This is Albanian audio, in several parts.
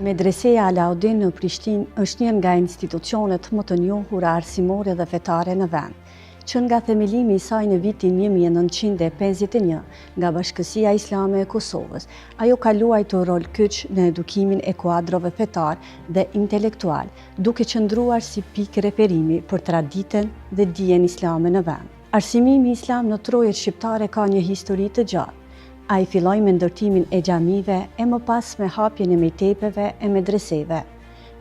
Medreseja Alaudin në Prishtinë është një nga institucionet më të njohura arsimore dhe fetare në vend, që nga themelimi i saj në vitin 1951 nga Bashkësia Islame e Kosovës, ajo ka luajtur rol kyç në edukimin e kuadrove fetar dhe intelektual, duke qëndruar si pikë referimi për traditën dhe dijen islame në vend. Arsimimi islam në trojet shqiptare ka një histori të gjatë. A i filloj me ndërtimin e xhamive e më pas me hapjen e mejtepeve e medreseve.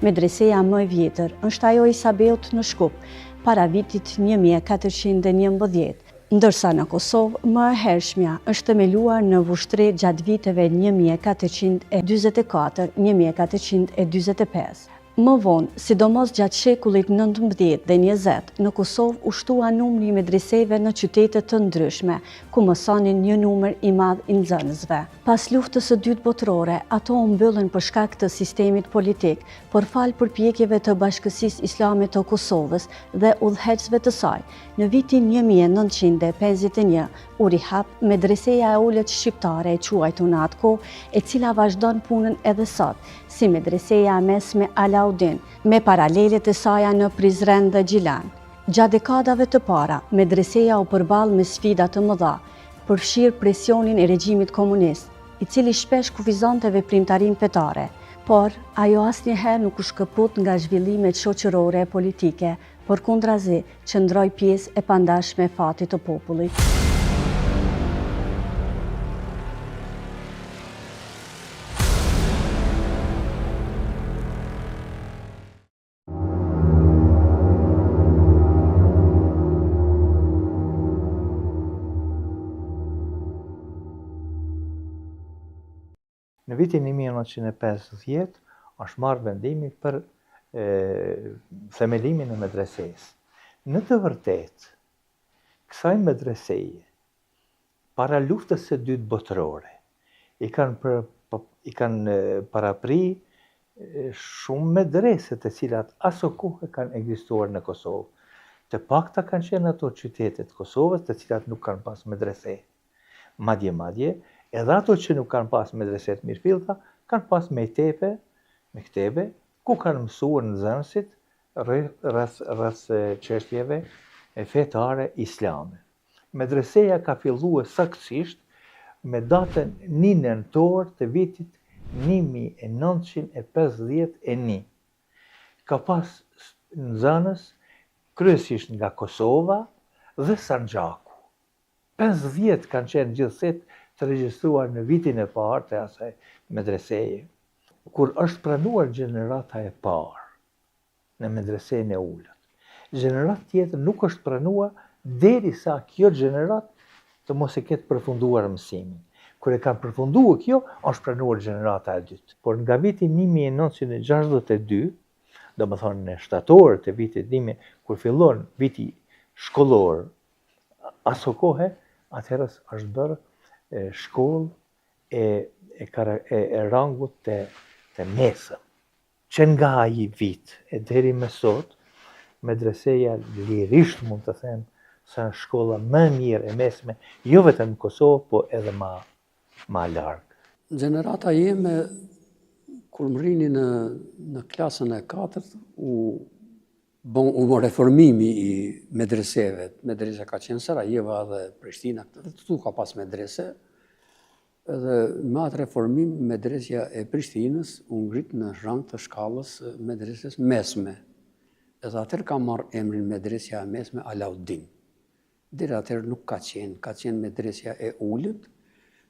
Medreseja më e vjetër është ajo i Sabeut në Shkup, para vitit 1411, ndërsa në Kosovë më e hershmja është themeluar në Vushtre gjatë viteve 1444-1445. Më vonë, sidomos gjatë shekullit 19 dhe 20, në Kosovë ushtua numri i medreseve në qytete të ndryshme, ku mësonin një numër i madh i nxënësve. Pas luftës së dytë botërore, ato u mbyllën për shkak të sistemit politik, por fal përpjekjeve të Bashkësisë Islame të Kosovës dhe udhëheqësve të saj. Në vitin 1951 u rihap medreseja e ulët shqiptare e quajtur në atë kohë, e cila vazhdon punën edhe sot, si medreseja mesme Alaudin, me paralelet e saja në Prizren dhe Gjilan. Gjatë dekadave të para, medreseja u përball me sfida të mëdha, përfshirë presionin e regjimit komunist, i cili shpesh kufizonte veprimtarinë fetare, por ajo asnjëherë nuk u shkëput nga zhvillimet shoqërore e politike, përkundrazi qëndroi pjesë e pandashme e fatit të popullit. Në vitin 1950 është marrë vendimi për themelimin e medresesë. Në të vërtetë, kësaj medreseje, para luftës së dytë botërore, i kanë parapri shumë medrese të cilat aso kohë kanë ekzistuar në Kosovë. Të pakta kanë qenë ato qytete të Kosovës të cilat nuk kanë pas medrese. Madje, edhe ato që nuk kanë pas medreset mirëfillta, kanë pas mektebe, ku kanë mësuar nxënësit rreth çështjeve fetare islame. Medreseja ka filluar saktësisht me datën 1 nëntor të vitit 1951. Ka pas nxënës kryesisht nga Kosova dhe Sanxhaku. 50 kanë qenë gjithsesi të regjistruar në vitin e parë të asaj medreseje. Kur është pranuar gjenerata e parë në medresejën e ulët, gjenerat tjetër nuk është pranuar derisa kjo gjenerat të mos e ketë përfunduar mësimin. Kur e kanë përfunduar kjo, është pranuar gjenerata e dytë. Por nga viti 1962, domethënë në shtator të vitit 1000, kur fillon viti shkollor, aso kohë, atëherës është bërë shkollë e rangut të mesëm, që nga ai vit e deri më sot, medreseja lirisht mund të them se është shkolla më mirë e mesme, jo vetëm në Kosovë, po edhe më larg. Gjenerata jeme, kur më rini në klasën e 4, u reformimi i medreseve. Medresa ka qenë Sarajeva dhe Prishtina, këtu ka pas medrese. Edhe me atë reformim, medresja e Prishtinës u ngrit në rang të shkallës medreses mesme. Edhe atër ka marrë emrin medresja e mesme Alaudin. Deri atër nuk ka qenë medresja e ullët.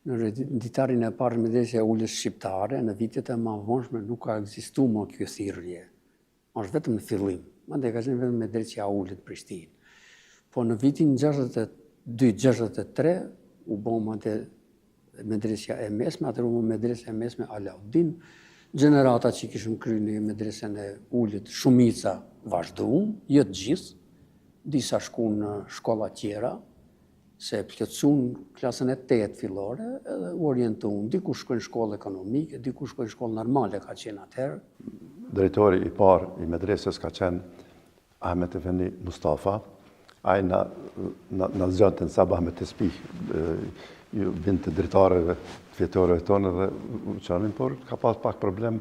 Në reditarin e parë medresja e ullës shqiptare, në vitet e ma vonshme nuk ka ekzistu më kjo thirrje. Është vetëm në fillim. Mandej ka qenë vetëm medresja e ullët Prishtinë. Po në vitin 62-63 u bë medresja e mesme, atër u bë medresja e mesme Alaudin. Gjenerata që kishën kryer në medresën e ullët, shumica vazhduan, jo të gjithë, disa shkuan në shkolla tjera, se plotësuan klasën e 8 fillore edhe u orientuan. Dikush shkojnë shkollë ekonomike, dikush shkojnë shkollë normale, ka qenë atëherë. Drejtori i parë i medresës ka qenë Ahmet Efendi Mustafa. Ai na zgjatën Sabah me të spih, ju bind të dritareve, fjetoreve tonë dhe uçanin, por ka pas pak problem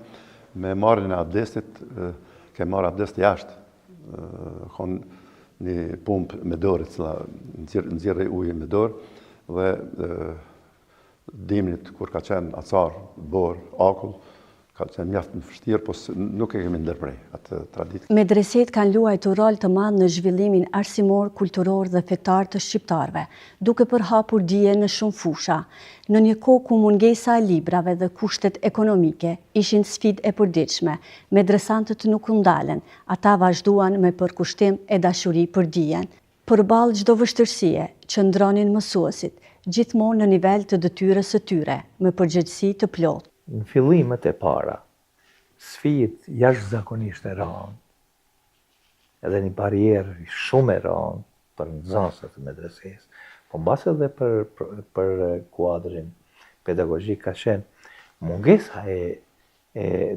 me marrjen e abdestit, ke marrë abdest jashtë. Kon një pumpë me dorë, cila nxjerrë ujë me dorë, dhe dimnit kur ka qenë acar, borë, akull, ka qenë mjaft në vështirë, po nuk e kemi ndërprej atë traditë. Medreset kanë luajtur rol të madh në zhvillimin arsimor, kulturor dhe fetar të shqiptarëve, duke përhapur dije në shumë fusha. Në një kohë ku mungesa e librave dhe kushtet ekonomike ishin sfidë e përditshme, medresantët nuk u ndalen, ata vazhduan me përkushtim e dashuri për dijen. Përballë çdo vështirësie, qëndronin mësuesit, gjithmonë në nivel të detyrës së tyre, me përgjegjësi të plotë. Në fillimet e para, sfidë jashtëzakonisht e rëndë, edhe një barierë shumë e rëndë për nxënësat të medresesë, po mbas edhe për kuadrin pedagogjik ka qenë mungesa e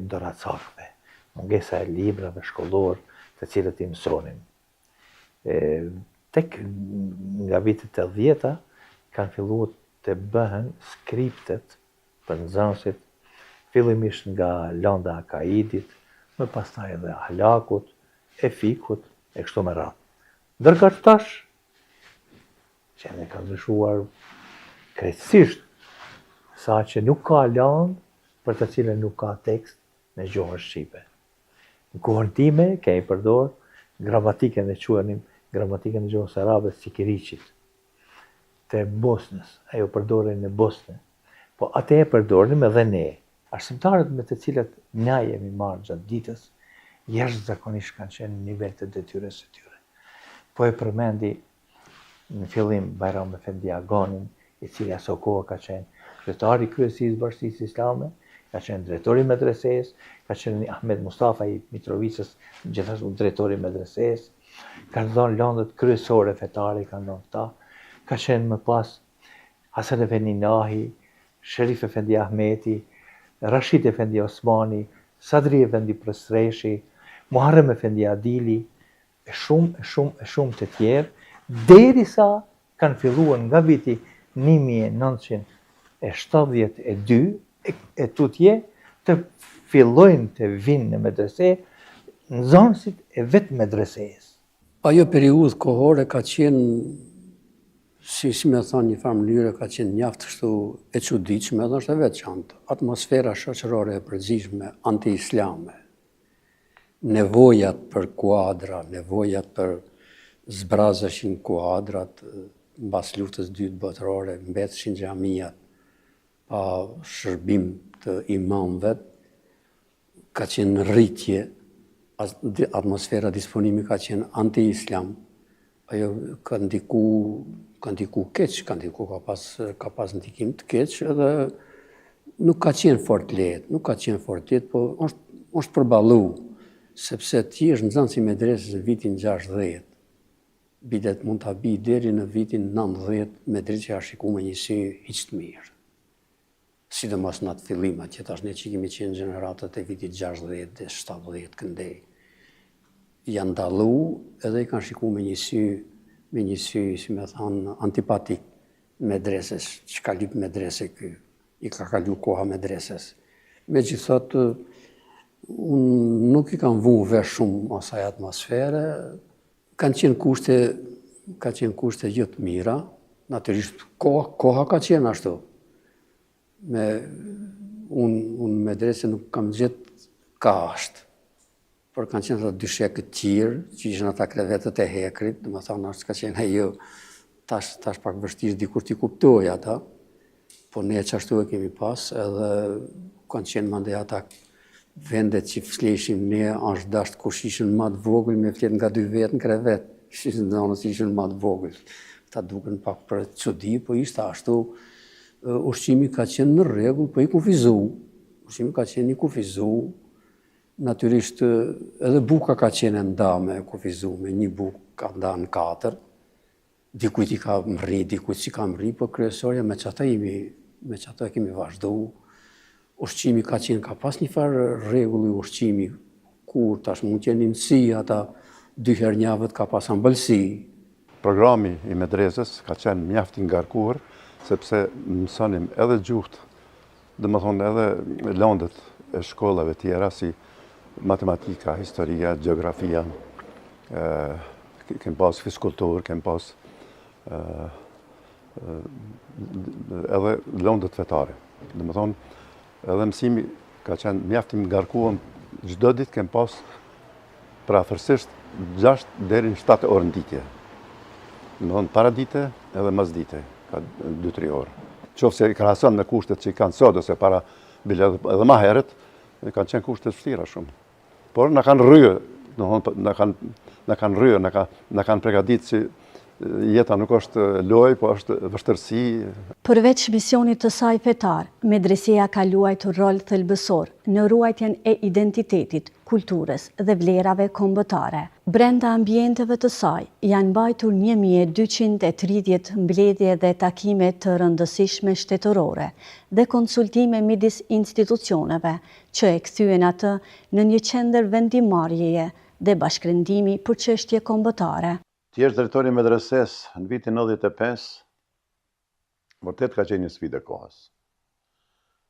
doracarëve, mungesa e librave shkollor të cilët i mësonin. Tek nga vitet e 10-ta kanë filluar të bëhen skriptet për nxënësit, fillimisht nga lënda akaidit, më pastaj edhe ahlakut, efikut, e kështu me radhë. Ndërka tash, që ne ka ndryshuar krejtësisht, sa që nuk ka lëndë për të cilën nuk ka tekst në gjuhën shqipe. Në kohën time kemi përdor gramatikën e quhenim gramatikën e gjuhës arabe Sikiriqit, të Bosnës, ajo përdoren në Bosnë, po atë e përdorim edhe ne. Arsimtarët me të cilat na jemi marrë gjatë ditës, jashtëzakonisht kanë qenë në nivel të detyrës së tyre. Po e përmendi në fillim Bajram Efendi Aganin, i cili aso kohë ka qenë kryetari i kryesisë së Bashkisë Islame, ka qenë drejtori i medresesë, ka qenë Ahmed Mustafa i Mitrovicës, gjithashtu drejtori i medresesë, kanë dhënë lëndët kryesore fetare, kanë dhënë këta, ka qenë më pas Hasan Efendi Nahi, Sherif Efendi Ahmeti, Rashid Efendi Osmani, Sadri Efendi Presreshi, Muharrem Efendi Adili, e shumë të tjerë, derisa kanë filluar nga viti 1972 e tutje të fillojnë të vinë në medrese nxënësit e vetë medresesë. Ajo periudhë kohore ka qenë, si me thonë një farë mënyrë, ka qenë mjaft kështu e çuditshme, edhe është e veçantë. Atmosfera shoqërore e përgjithshme anti-islame, nevojat për kuadra, nevojat për zbrazëshin kuadrat, mbas luftës dytë botërore, mbetëshin xhamijat, pa shërbim të imamëve, ka qenë në rritje, atmosfera disponimi ka qenë anti-islam, ajo ka ndiku keq, ka pas ndikim të keq, edhe nuk ka qenë fort lehtë, po është përballu, sepse ti është nxënës i medresës në vitin 60, bidet mund ta bi deri në vitin 90, medresja është shikuar me një sy hiç të mirë. Sidomos në atë fillimat, që tash ne që kemi qenë gjeneratët e vitit 60 dhe 70 këndej, janë dallu edhe i kanë shikuar me një sy, si me thonë, antipatik medresës, që ka lyp medrese ky, i ka kalu koha medresës. Megjithatë, unë nuk i kam vënë vesh shumë asaj atmosfere, kanë qenë kushte jo të mira, natyrisht koha ka qenë ashtu. Unë medrese nuk kam gjetë ka ashtë, por kanë qenë ata dyshekë të tjirë, që ishën ata krevetët e hekrit, dhe më thonë ashtë ka qenë ajo, tash pak vështirë dikur t'i kuptoj ata, po ne qashtu e kemi pas, edhe kanë qenë mandej ata vendet që fleshim ne, është dasht kush ishën ma të vogël, me flet nga 2 vetë në krevet, ishën nënës ishën ma të vogël. Ta duken pak për çudi, po ishte ashtu, ushqimi ka qenë në rregull, po i kufizu, natyrisht edhe buka ka qenë nda me kufizu, me një bukë ka nda në 4, dikujt i ka mri, dikujt si ka mri, po kryesorja me që ata kemi vazhdu. Ushqimi ka qenë, ka pas një farë rregulli ushqimi, kur tash mund qenë nësi, ata 2 herë javët ka pas ambëlsi. Programi i medresës ka qenë mjaft i ngarkuar, sepse mësonim edhe gjuhët, dhe më thonë edhe lëndët e shkollave tjera si matematika, historia, geografia, kem pas fiskultur, kem pas edhe lëndët fetare. Dhe më thonë, edhe mësimi ka qenë mjaftim ngarkuar, çdo ditë kem pas prafërsisht 6 deri në 7 orë nditje. Dhe më thonë, para dite edhe mas dite, ka 2-3 orë. Qoftë se i krahason me kushtet që i kanë sot, ose para bile edhe ma herët, kanë qenë kushtet vështira shumë. Por na kanë rryer, na kanë rryer, na kanë përgatitur që jeta nuk është lojë, po është vështirësi. Përveç misionit të saj fetar, medresia ka luajtur rol thelbësor në ruajtjen e identitetit, kulturës dhe vlerave kombëtare. Brenda ambienteve të saj janë mbajtur 1230 mbledhje dhe takime të rëndësishme shtetërore dhe konsultime midis institucioneve që e kthyen atë në një qendër vendimarrjeje dhe bashkëndimi për çështje kombëtare. Ti jesh drejtori i medreses në vitin 95, vërtet ka qenë një sfidë e kohës.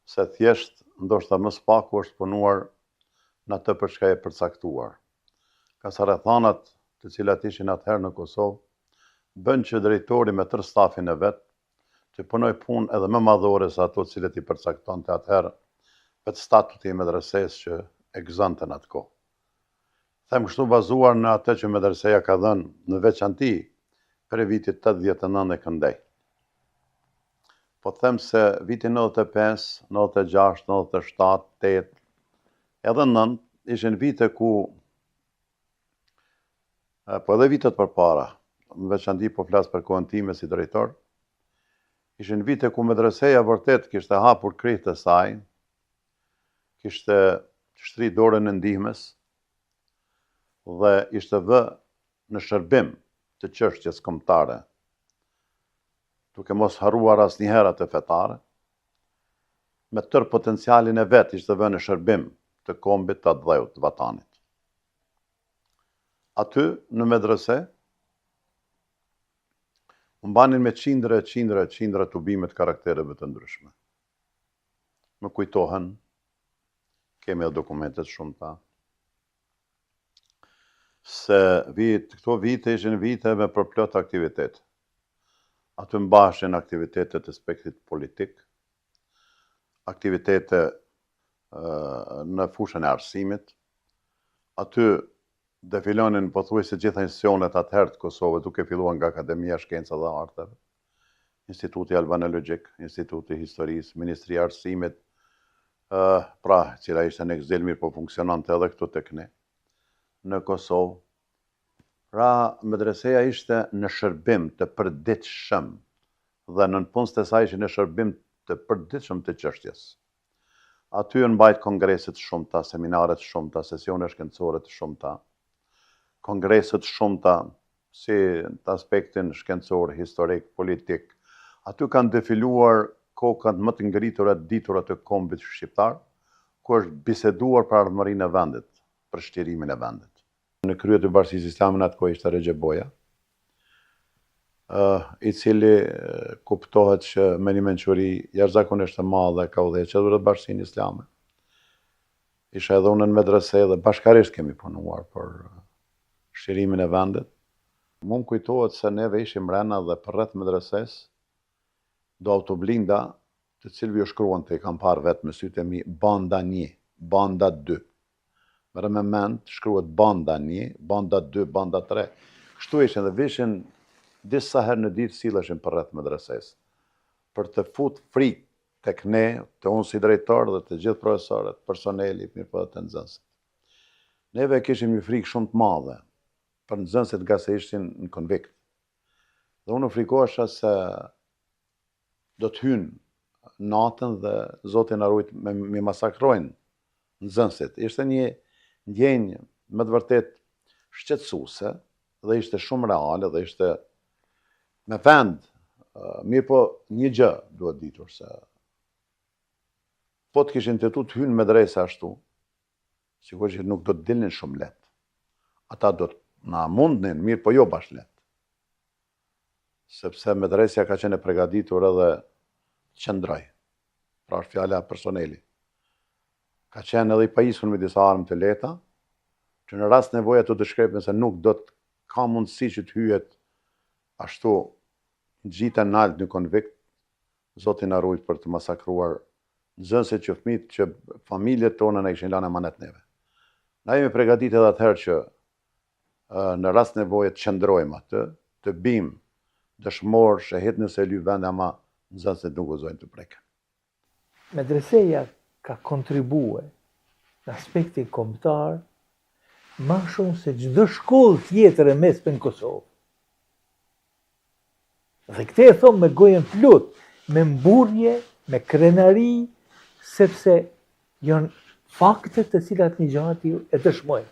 Se thjesht, ndoshta më spaku është punuar në atë për çka e përcaktuar. Ka sa rrethanat të cilat ishin atëherë në Kosovë, bën që drejtori me tërë stafin e vet të punoj punë edhe më madhore se ato të cilat i përcaktonte atëherë vetë statuti i medreses që e gëzonte në atë kohë. Them kështu bazuar në atë që medreseja ka dhënë në veçanti për vitit 89 e këndej. Po them se viti 95, 96, 97, 8, edhe 9 ishin vite ku, po edhe vitet përpara, në veçanti po flas për kohën time si drejtor, ishin vite ku medreseja vërtet kishte hapur krejt e saj, kishte shtri dorën e ndihmës, dhe ishte vë në shërbim të çështjes kombëtare, duke mos harruar asnjëherë atë fetare, me tërë potencialin e vet ishte vë në shërbim të kombit, të dhëut, të vatanit. Aty, në medrese, u mbanin me qindra tubimet karaktereve të ndryshme. Më kujtohen, kemi edhe dokumentet shumëta, se këto vite ishin vite me përplot aktivitet. Aty mbashin aktivitetet e spektrit politik, aktivitete në fushën e arsimit, aty defilonin pothuajse gjitha institucionet atëherë të Kosovës, duke filluar nga Akademia e Shkencave dhe Arteve, Instituti Albanologjik, Instituti Historisë, Ministria e Arsimit, pra cila ishte në Gjelmir, po funksionante edhe këtu tek ne në Kosovë. Pra, medreseja ishte në shërbim të përditshëm dhe në punës të saj ishte në shërbim të përditshëm të çështjes. Aty në mbajt kongreset shumëta, seminaret shumëta, sesione shkencore të shumëta, kongreset shumëta si të aspektin shkencor, historik, politik. Aty kanë defiluar kokat më të ngritura ditura të kombit shqiptar, ku është biseduar për ardhmërinë e vendit, për shtirimin e vendit. Në krye të Bashkisë Islame në atë kohë ishte Recep Boja, i cili kuptohet që me një mençuri jashtëzakonisht të madhe ka udhëhequr Bashkinë Islame. Isha edhe unë në medrese dhe bashkarisht kemi punuar për shtirimin e vendit. Mu më kujtohet se neve ishim mrena dhe për rreth medreses do autoblinda të cilëve ju shkruan të i kam parë vetë me sytë e mi banda 1, banda 2. Mërë me mend, shkruhet banda 1, banda 2, banda 3. Kështu ishin dhe vishin disa herë në ditë silleshin për rreth medreses. Për të fut frikë tek ne, të unë si drejtor dhe të gjithë profesorët, personelit, mirë po dhe të nxënësit. Neve kishim një frikë shumë të madhe për nxënësit nga se ishin në konvikt. Dhe unë frikohesha se do të hynë natën dhe Zoti na ruaj me masakrojnë nxënësit. Ishte një ndjenjë me të vërtet shqetësuese dhe ishte shumë reale dhe ishte me vend, mirë po një gjë duhet ditur se po të kishin të hynë medrese ashtu, sigurisht që nuk do të dilnin shumë lehtë. Ata do të na mundnin, mirë po jo bash lehtë. Sepse medresja ka qenë e përgatitur edhe qëndroj. Pra është fjala personeli. ka qenë edhe i pajisur me disa armë të lehta, që në rast nevoja të shkrepin se nuk do të ka mundësi që të hyjet ashtu gjita në altë në konvikt, Zoti na ruaj për të masakruar nxënësit që fëmijët që familjet tona na ishin lënë emanet neve. Na jemi përgatitur edhe atëherë që në rast nevoje të qëndrojmë atë, të bim dëshmor, shahid nëse ly vend ama nxënësit nuk gëzojnë të preken. Medreseja ka kontribue në aspektin kombëtar ma shumë se çdo shkollë tjetër e mesme në Kosovë. Dhe këtë e thomë me gojën plot, me mburje, me krenari, sepse janë faktet të cilat një gjati e dëshmojnë.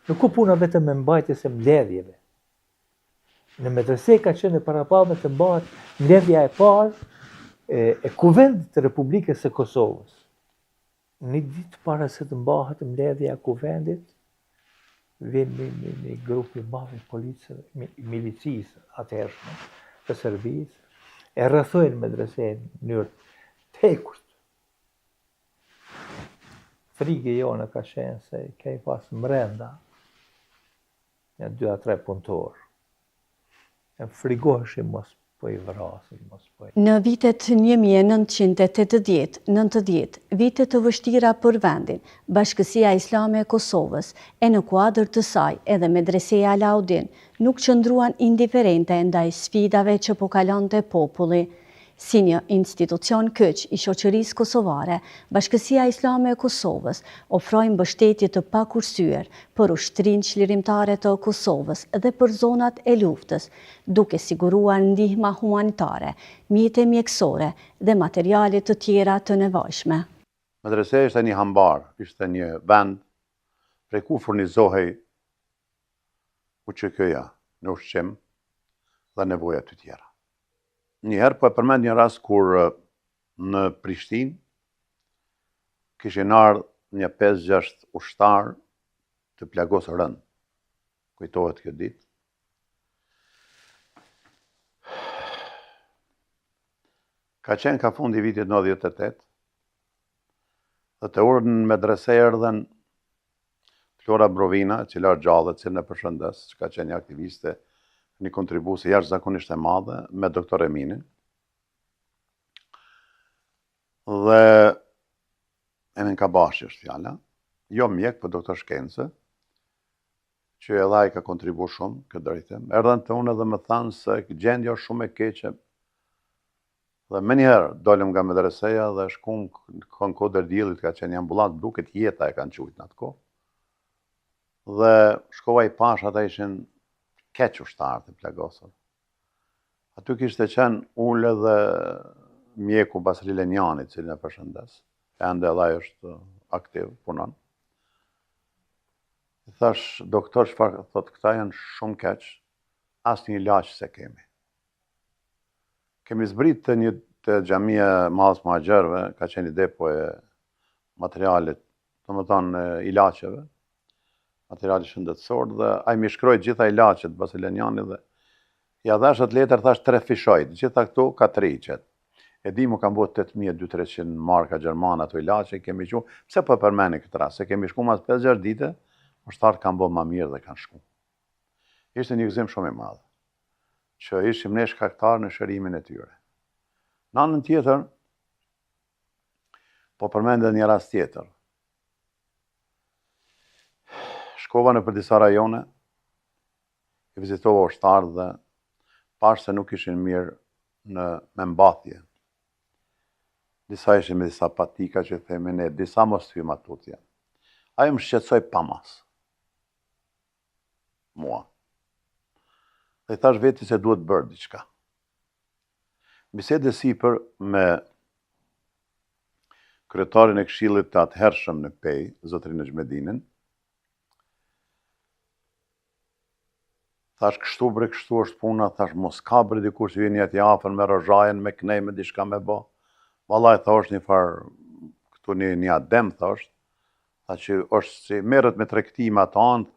Nuk u puna vetëm me mbajtjes e mbledhjeve. Në medrese ka qenë parapame të mbahet mbledhja e parë e Kuvendit të Republikës së Kosovës. Një ditë para se të mbahet mbledhja e Kuvendit, vjen një grup i madh i policëve, milicisë atëhershme të Serbisë, e rrethojnë medresen në mënyrë të hekur. Frike jone ka qenë se ka i pas mrenda një 2-3 punëtorë. E frigoheshim mos po i vrasin, mos po i... Në vitet 1980-90, vitet të vështira për vendin, Bashkësia Islame e Kosovës e në kuadër të saj edhe Medreseja Alaudin nuk qëndruan indiferente ndaj sfidave që po kalonte populli. Si një institucion kyç i shoqërisë kosovare, Bashkësia Islame e Kosovës ofroi mbështetje të pakursyer për ushtrinë çlirimtare të Kosovës dhe për zonat e luftës, duke siguruar ndihma humanitare, mjete mjekësore dhe materiale të tjera të nevojshme. Medreseja ishte një hambar, ishte një vend prej ku furnizohej uçkëja në ushqim dhe nevoja të tjera. Njëherë po e përmend një rast kur në Prishtinë kishin ardhur një 5-6 ushtar të plagos rënd. Kujtohet kjo ditë. Ka qenë ka fundi vitit 98, dhe të urën në medrese erdhen Flora Brovina, e cila gjallë, që në përshëndes, që ka qenë një aktiviste, një kontribuse jashtëzakonisht e madhe, me doktor Eminin. Dhe Emin Kabashi është fjala, jo mjek, për doktor shkence, që edhe ai ka kontribu shumë këtë drejtim. Erdhen të unë edhe më thanë se gjendja është shumë e keqe. Dhe me njëherë dolëm nga medreseja dhe shkum në kodër diellit, ka qenë ambulant, duket jeta e kanë qujtë në atë kohë. Dhe shkova i pash, ata ishin keq ushtarë të plagosur. Aty kishte qenë ullë dhe mjeku Basri Lenjani, cilin e përshëndes. Ende edhe ai është aktiv, punon. I thash, doktor, çfarë thotë, këta janë shumë keq, asnjë ilaç se kemi. Kemi zbrit të xhamia Madhës Muhaxherëve, ka qenë ide po e materialit, domethënë ilaçeve, materiali shëndetësor, dhe ai më shkroi gjitha ilaçet Basileniani dhe ja dhash atë letër, thash 3 fishoj, gjitha këto ka 3 qet. E di mu kam bërë 8.200 marka gjermane ato ilaçe, kemi qenë, pse po përmeni këtë rast, se kemi shku mas 5-6 dite, ushtarët kanë bërë më mirë dhe kanë shku. Ishte një gëzim shumë i madh, që ishim ne shkaktar në shërimin e tyre. Në anën tjetër, po përmendë një rast tjetër. Shkova në për disa rajone, i vizitova ushtarë dhe pash se nuk ishin mirë me mbathje. Disa ishin me disa patika që themi ne, disa mos të hymë atutje. Ajo më shqetësoj pa mas. Mua. Dhe i thash veti se duhet bërë diçka. Bisede sipër me kryetarin e këshillit të atëhershëm në Pej, zotrin Xhmedinin. Thash kështu bre, kështu është puna, thash mos ka bre dikush që vjen aty afër me rozhajen, me knej, me diçka me bë. Vallai thash një farë këtu një adem thash. Thash që është si merret me tregtime ato anë.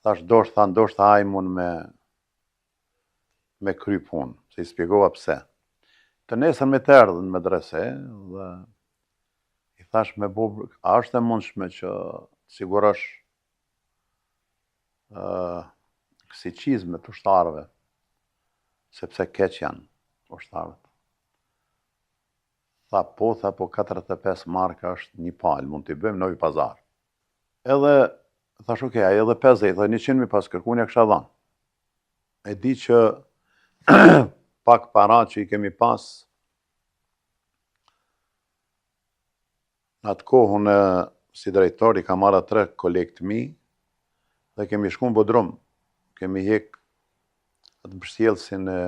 Thash ndoshta ai mund me kry punë, se i spjegova pse. Të nesër me të erdhën në medrese dhe I thash me bo, a është e mundshme që sigurosh si qizme të ushtarëve, sepse keq janë ushtarët. Tha po 45 marka është një palë, mund t'i bëjmë Novi Pazar. Edhe, thash okej, edhe 50, dhe 100.000 pas kërkunja kësha dhanë. E di që pak para që i kemi pas, në atë kohën si drejtor i ka marrë 3 kolegë të mi, dhe kemi shku në Bodrum, kemi hek atë mbështjellësin e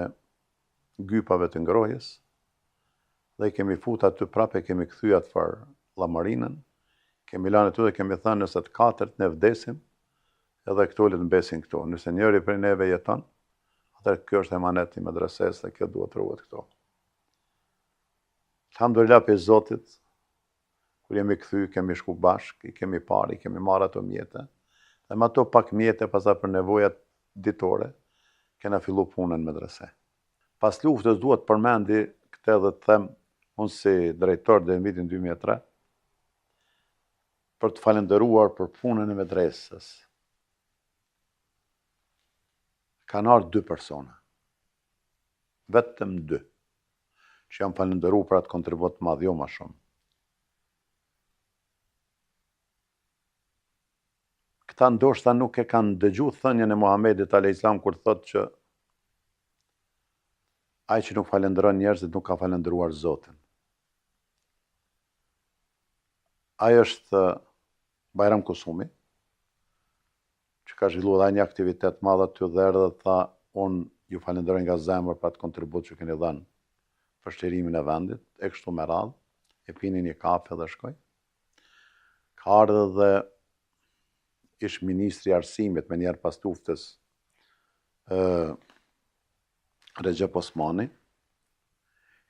gypave të ngrohjes, dhe kemi fut aty prape, kemi kthy atë far llamarinën, kemi lanë aty dhe kemi thënë nëse të katërt ne vdesim, edhe këto le të mbesin këto. Nëse njëri prej neve jeton, atëherë kjo është emanet i medreses dhe kjo duhet ruhet këto. Alhamdulillah pe Zotit, kur jemi kthy, kemi shku bashk, i kemi parë, i kemi marrë ato mjete, dhe me ato pak mjete pastaj për nevojat ditore, kena fillu punën në medrese. Pas luftës duhet përmendi këtë dhe të them, unë si drejtor dhe në vitin 2003, për të falenderuar për punën e medresës. Kanë ardhur 2 persona, vetëm 2, që jam falenderuar për atë kontribut të madh, jo më shumë. Këta ndoshta nuk e kanë dëgjuar thënien e Muhamedit alayhis salam kur thotë që ai që nuk falenderon njerëzit nuk ka falendëruar Zotin. Ai është Bajram Kusumi, që ka zhvilluar edhe një aktivitet madh aty dhe erdhi dhe tha, unë ju falenderoj nga zemër për atë kontribut që keni dhënë për shtirimin e vendit, e kështu me radhë, e pini një kafe dhe shkoj. Ka ardhur dhe ish ministri i arsimit me njerë pas luftës, Recep Osmani,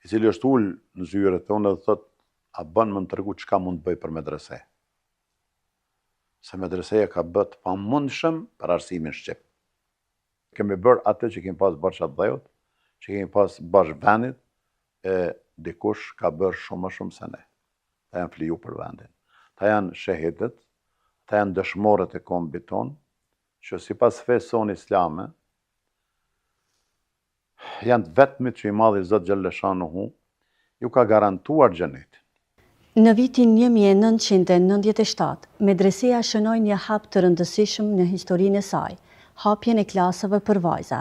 i cili është ullë në zyret tonë dhe thot, a bën më në tërgu çka mund të bëj për medrese. Se medreseja ka bët pa mundshëm për arsimin shqip. Kemi bërë atë që kemi pas bërë qatë dhejot, që kemi pas bërë venit, e dikush ka bërë shumë më shumë se ne. Ta janë fliju për vendin. Ta janë shahidët, ta janë dëshmorët e kombit tonë, që si pas fesë sonë islame, janë të vetmit që i madhi Zot Gjellëshanuhu ju ka garantuar xhenetin. Në vitin 1997, medreseja shënoi një hap të rëndësishëm në historinë e saj, hapjen e klasave për vajza.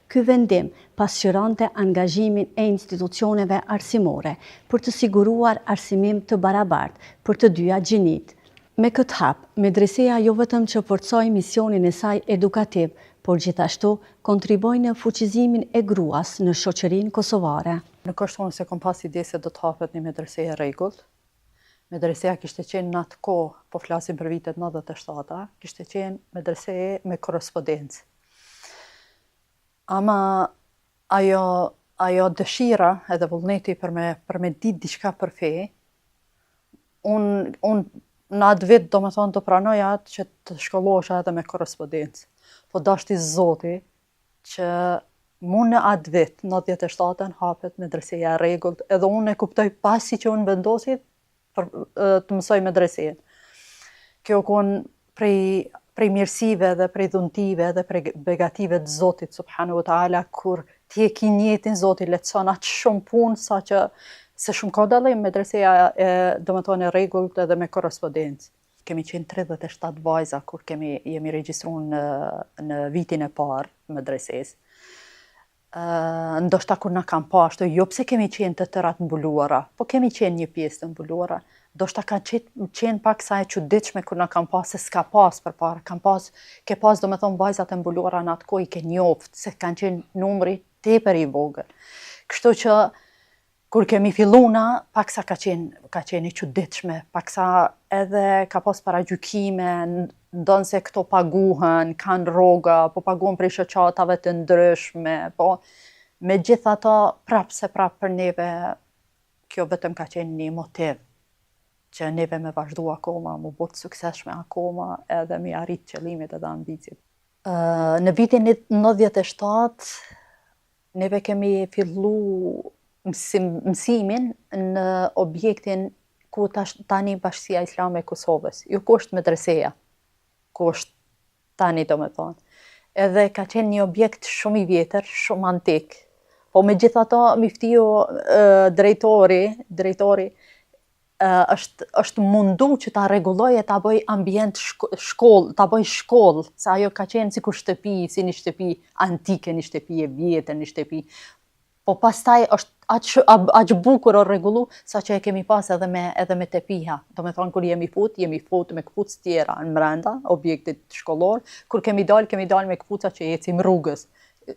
Ky vendim pasqyronte angazhimin e institucioneve arsimore për të siguruar arsimim të barabartë për të dyja gjinit. Me këtë hap, medreseja jo vetëm që forcoi misionin e saj edukativ, por gjithashtu kontriboi në fuqizimin e gruas në shoqërinë kosovare. Nuk është unë se kom pas ide se do të hapet një medrese e rregullt. Medreseja kishte qenë në atë kohë, po flasim për vitet 97, kishte qenë medrese me korrespondencë. Ama ajo dëshira edhe vullneti për me ditë diçka për fe, unë në atë vit do më thonë të pranoja që të shkollohesha edhe me korrespondencë. Po dashti Zoti që mu në atë vit, në 97-ën, hapet medreseja e rregullt, edhe unë e kuptoj pasi që unë vendosit për të mësoj medresejën. Kjo konë prej mirësive dhe prej dhuntive dhe prej begative të Zotit subhanahu wa taala, kur ti e ki njetin Zoti lehtëson atë shumë punë sa që se shumë ka dallim medreseja domethënë e rregullt edhe me korrespondencë. Kemi qenë 37 vajza kur jemi regjistruar në vitin e parë të medresesë. Ndoshta kur na kam pa ashtu, jo pse kemi qenë të tëra të mbuluara, po kemi qenë një pjesë të mbuluara. Ndoshta ka qenë pak sa e çuditshme kur na kam pa se s'ka pas përpara, ke pas domethënë vajzat e mbuluara në atë kohë i ke njoft se kanë qenë numri tepër i vogël. Kështu që kur kemi filluna, paksa ka qenë i çuditshme, paksa edhe ka pas paragjykime, ndonë se këto paguhen, kanë rroga, po paguhen prej shoqatave të ndryshme, po me gjitha ato prapë për neve, kjo vetëm ka qenë një motiv që neve me vazhdu akoma, mu botë sukseshme akoma, edhe me arrit qëllimit edhe ambicit. Në vitin 97, neve kemi fillu mësimin në objektin ku tani Bashkia Islame e Kosovës, jo ku është medreseja, ku është tani do me thonë. Edhe ka qenë një objekt shumë i vjetër, shumë antik. Po me gjitha ta, Miftio, drejtori, është mundu që ta rregulloj e ta bëj ambient shkollë, ta bëj shkollë, se ajo ka qenë sikur shtëpi, si një shtëpi antike, një shtëpi e vjetër, një shtëpi. Po pastaj është aq bukur o rregullu, sa që e kemi pas edhe me tepiha. Do me thonë, kur jemi fut me këpucë tjera në brenda objektit shkollor, kur kemi dal me këpuca që ecim rrugës.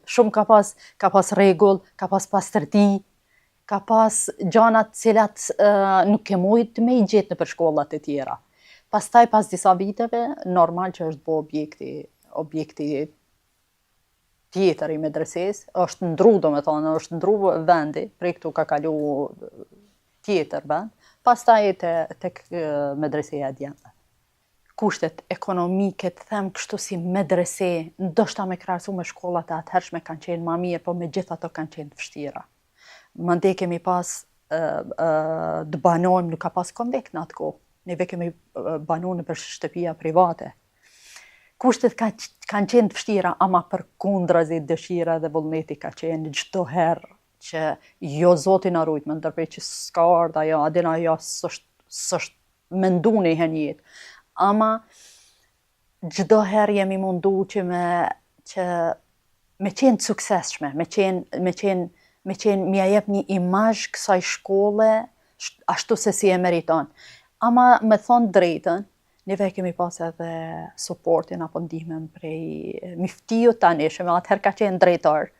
Shumë ka pas rregull, ka pas pastërti, ka pas gjanat cilat nuk ke mujt me i gjetë në për shkollat e tjera. Pastaj pas disa viteve, normal që është bo objekti tjetër i medreses, është ndru, do me thonë, është ndru vendi, prej këtu ka kalu tjetër vend, pastaj tek medreseja djembe. Kushtet ekonomike, të them kështu si medrese, ndoshta me krahasu me shkollat e atëhershme kanë qenë ma mirë, po me gjithë ato kanë qenë të vështira. Mande kemi pas të banojmë, nuk ka pas kondek në atë kohë. Neve kemi banu në për shtëpia private. Kushtet kanë qenë të vështira, ama për kundrazi dëshira dhe vullneti ka qenë çdo herë që jo Zoti na rujt, më ndërprej që s'ka ardha ajo, adin ajo s'është mendu një jetë. Ama çdo herë jemi mundu që me qenë të suksesshme, me qenë mja jep një imazh kësaj shkolle ashtu se si e meriton. Ama me thonë drejtën, neve kemi pas edhe suportin apo ndihmën prej Miftiu tanishëm, atëherë ka qenë drejtor.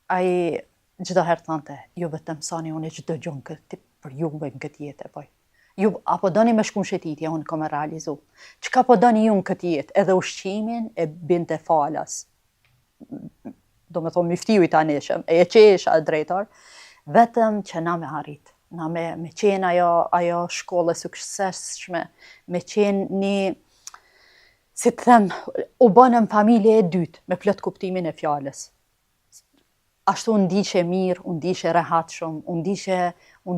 Ai çdo herë thonte, ju vetëm sani unë çdo gjë këtë për juve në këtë jetë e bëj. Ju apo doni me shku në shëtitje, unë kom e realizu. Çka po doni ju në këtë jetë? Edhe ushqimin e binte falas. Do me thonë Miftiu i tanishëm, e qesha drejtor, vetëm që na me arrit. Na me qenë ajo shkollë e suksesshme, me qenë një, si të them, u bënëm familje e dytë, me plot kuptimin e fjalës. Ashtu unë ndishe mirë, unë ndishe rehat shumë, unë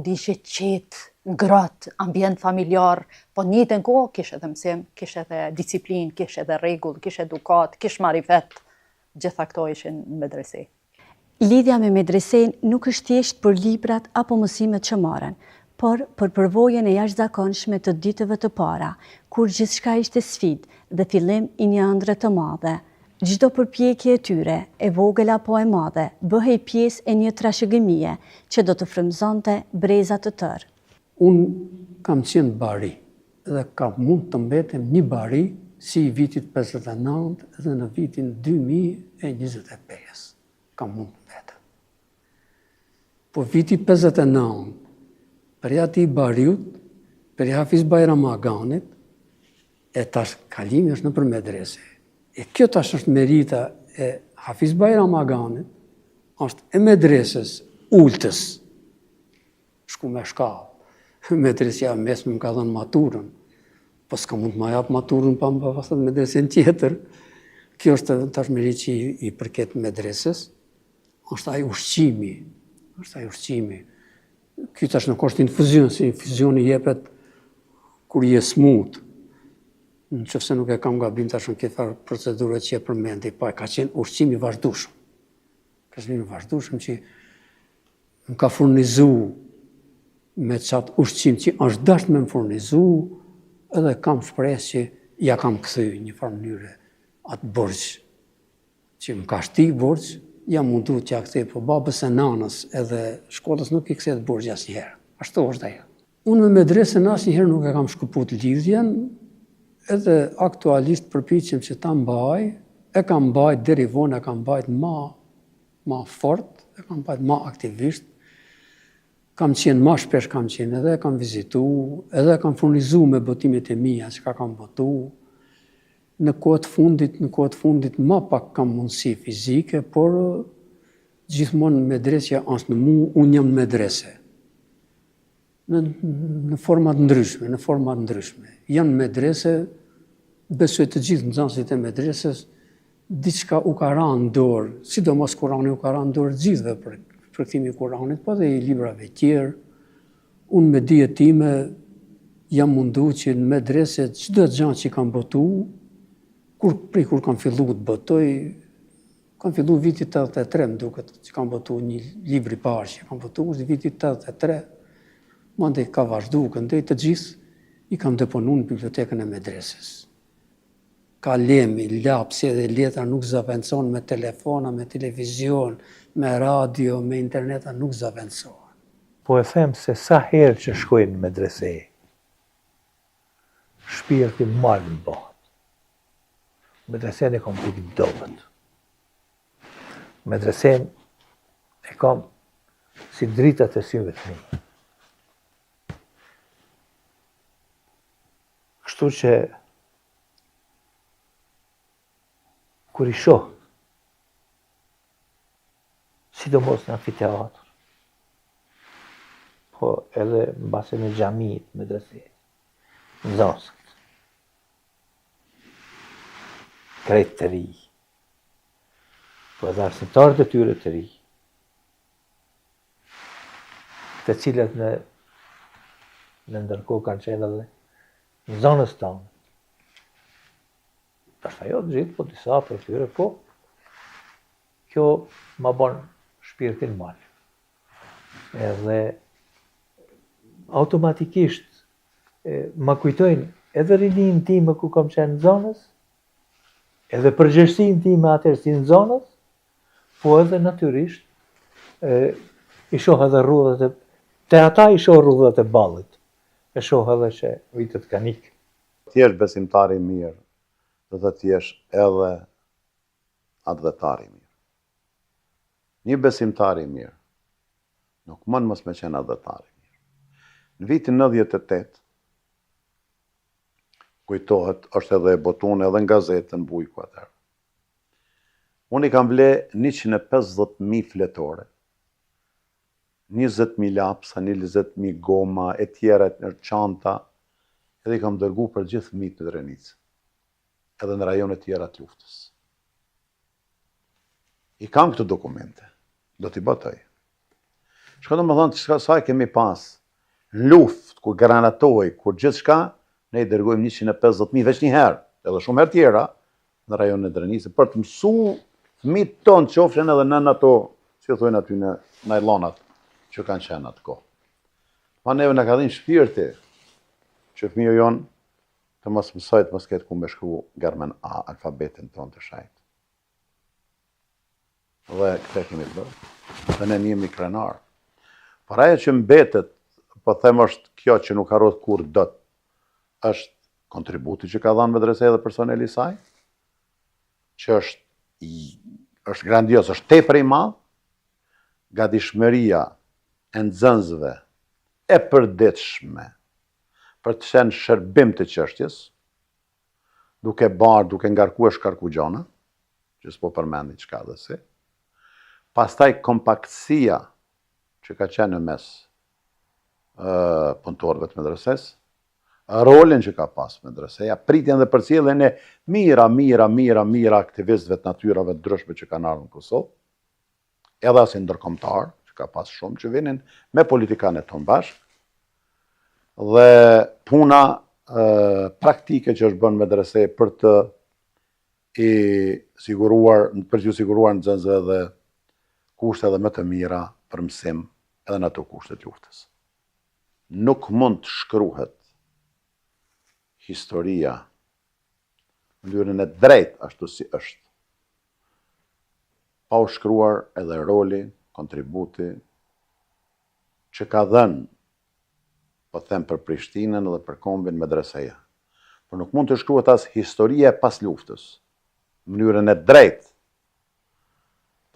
ndishe qetë, ngrot, ambient familjar, po në njëjtën kohë kish edhe mësim, kish edhe disiplinë, kish edhe rregull, kish edukat, kish marifet, gjitha këto ishin në medrese. Lidhja me medresen nuk është thjesht për librat apo mësimet që marren, por për përvojën e jashtëzakonshme të ditëve të para, kur gjithçka ishte sfidë dhe fillim i një ëndre të madhe. Çdo përpjekje e tyre, e vogël apo e madhe, bëhej pjesë e një trashëgimie që do të frymëzonte breza të tërë. Unë kam qenë bari dhe kam mund të mbetem një bari si i vitit 59 dhe në vitin 2025. Kam mund të mbetem. Po viti 59, për ati i bariut, për Hafiz Bajram Aganit, e tash kalimi është në për medrese. E kjo tash është merita e Hafiz Bajram Aganit, është e medreses ultës, shku me shkallë. Medresja mesme më ka dhënë maturën, po s'ka mund të ma japë maturën pa më pasat medresen tjetër. Kjo është tash merit që i përket medreses, është ai ushqimi. Ky tash nuk është infuzion, se infuzioni jepet kur je smut. Nëse nuk e kam gabim tash në këtë procedurë që e përmendi, pa ka qenë ushqimi vazhdueshëm. Ka qenë vazhdueshëm që më ka furnizu me qatë ushqim që është dashur me më furnizu, edhe kam shpresë që ja kam kthy një farë mënyre atë borxh që më ka shti borxh, jam mundu që ja kthej, po babës e nanës edhe shkollës nuk i kthehet borxhi asnjëherë. Ashtu është ajo. Unë me medresën asnjëherë nuk e kam shkëput lidhjen, edhe aktualisht përpiqem që ta mbaj, e kam mbajt deri vonë, e kam mbajt ma fort, e kam mbajt ma aktivisht, kam qenë ma shpesh, kam qenë edhe kam vizitu, edhe kam furnizu me botimet e mia që kam botu. Në kohët fundit ma pak kam mundësi fizike, por gjithmonë medresja është në mu, unë jam medrese. Në format ndryshme. Janë medrese, besoj të gjithë nxënësit e medreses, diçka u ka ranë dorë, sidomos Kurani u ka ranë dorë gjithëve për këtimi Kuranit, po dhe i librave tjerë. Unë me dijet time jam mundu që në medrese çdo gjë që kam botu, kur kam fillu të botoj, kam fillu vitit 83, më duket, që kam botu një libri parë që kam botu, është vitit 83, mandej ka vazhdu, këndej të gjithë, i kam deponu në bibliotekën e medreses. Ka lemi, lapsi edhe letra nuk zaventëson me telefona, me televizion, me radio, me interneta nuk zaventëson. Po e them se sa herë që shkojnë në medrese, shpirti malë në bëhat. Medresen e kom piti dobet. Medresen e kom si dritat e syve të mi. Kështu që kur i shoh, sidomos në amfiteatr, po edhe në basen e xhamit, medreses, nxënësët, krejt të ri, po edhe arsimtarët e tyre të ri, të cilët në ndërkohë kanë qenë edhe nxënës tonë. Është ajo të gjithë, po disa për tyre, po kjo ma bon shpirtin mal. Edhe automatikisht ma kujtojnë edhe rinin time ku kam qenë nxënës, edhe përgjegjësinë time atëherë si nxënës, po edhe natyrisht i shoh edhe rrudhat e te ata i shoh rrudhat e ballit. E shoh edhe që vitet kanë ikë. Ti jesh besimtar i mirë, do të jesh edhe adhëtar i mirë. Një besimtar i mirë nuk mund mos me qenë adhëtar i mirë. Në vitin 98, kujtohet, është edhe e botun edhe në gazetën Bujku atëherë. Unë i kam ble 150.000 fletore, 20.000 lapsa, 20.000 goma, e tjera në çanta, edhe i kam dërgu për gjithë fëmijët në Drenicë, edhe në rajonet tjera të luftës. I kam këtë dokumente, do t'i bëtoj. Shka do më thonë që sa kemi pas në luft, kur granatoj, kur gjithë shka, ne i dërgojmë 150.000 veç një herë, edhe shumë herë tjera, në rajonet e Drenicë, për të mësu fëmijët tonë qofshin edhe nën ato, si e thojnë aty në najlonat, që kanë qenë atë kohë. Pa neve në ka dhinë shpirti që fëmijë jonë të mos mësojt, mos ketë ku me shkru gërmen A, alfabetin tonë të shajt. Dhe këte kemi të bërë, dhe ne njemi krenar. Por ajo që mbetet, po them është kjo që nuk harrot kur dot, është kontributi që ka dhënë medrese dhe personeli i saj, që është grandios, është tepër i madh, gatishmëria e nxënësve e përditshme për të qenë shërbim të çështjes, duke ngarkuar shkarku gjona, që s'po përmendi çka dhe si. Pastaj kompaktësia që ka qenë në mes punëtorëve të medreses, rolin që ka pas medreseja, pritjen dhe përcjelljen e mira aktivistëve të natyrave të ndryshme që kanë ardhur në Kosovë, edhe as ndërkombëtar, që ka pas shumë që vinin me politikanet tonë bashkë, dhe puna praktike që është bën medrese për të siguruar nxënësve dhe kushte edhe më të mira për mësim edhe në ato kushte të luftës. Nuk mund të shkruhet historia në mënyrën e drejtë ashtu si është, pa u shkruar edhe roli, kontributi që ka dhënë, po them për Prishtinën dhe për kombin medreseja. Por nuk mund të shkruhet as historia e pas luftës, në mënyrën e drejtë,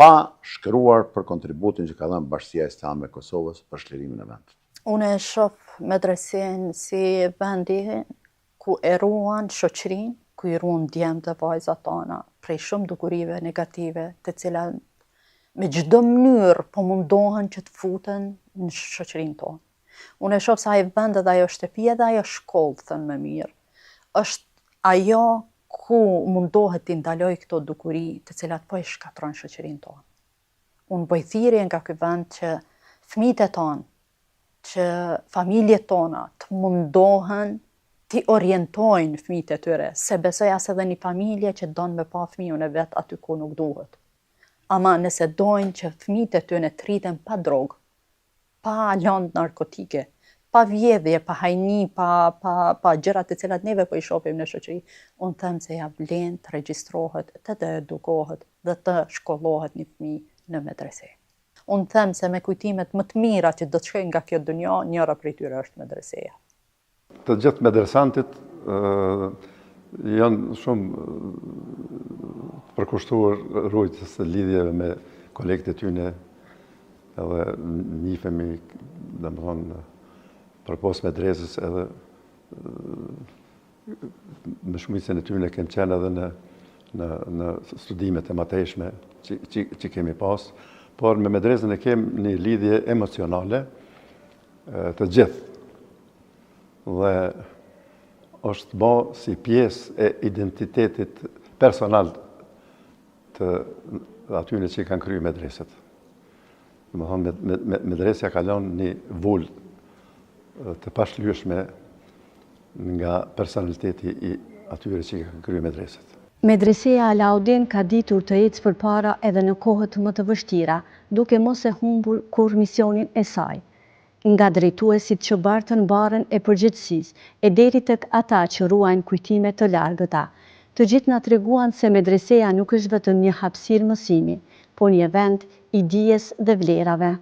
pa shkruar për kontributin që ka dhënë Bashkia Islame e Kosovës për shlirimin e vendit. Unë e shoh medresen si vendi ku e ruan shoqërinë, ku i ruan djemtë dhe vajzat tona prej shumë dukurive negative, të cilat me çdo mënyrë po mundohen që të futen në shoqërinë tonë. Unë e shoh se ai vend dhe ajo shtëpia dhe ajo shkollë, thënë më mirë, është ajo ku mundohet t'i ndaloj këto dukuri të cilat po e shkatrojnë shoqërinë tonë. Unë bëj thirrje nga ky vend që fëmijët e tonë që familjet tona të mundohen t'i orientojnë fëmijët e tyre, se besoj as edhe një familje që don me pa fëmijën e vet aty ku nuk duhet. Ama nëse dojnë që fëmijët e tyre të rriten pa drogë, pa lëndë narkotike, pa vjedhje, pa hajni, pa gjërat e cilat neve po i shohim në shoqëri, unë them se ja vlen të regjistrohet, të edukohet dhe të shkollohet një fëmijë në medrese. Unë them se me kujtimet më të mira që do të shkojnë nga kjo dunja, njëra prej tyre është medreseja. Të gjithë medresantit janë shumë përkushtuar rrugës së lidhjeve me kolegët e tyre, edhe njihemi, domethënë, përpos medresës edhe me shumicën e tyre kemi qenë edhe në studimet e mëtejshme që kemi pas, por me medresën e kemi një lidhje emocionale të gjithë. Dhe është bo si pjesë e identitetit personal të atyre që kanë kryer medreset. Domethënë, medresja ka lënë një vullë të pashlyeshme nga personaliteti i atyre që kanë kryer medreset. Medreseja Alaudin ka ditur të ecë përpara edhe në kohët më të vështira, duke mos e humbur kur misionin e saj. Nga drejtuesit që bartën barën e përgjegjësisë e deri tek ata që ruajnë kujtime të largëta. Të gjithë na treguan se medreseja nuk është vetëm një hapësirë mësimi, por një vend i dijes dhe vlerave.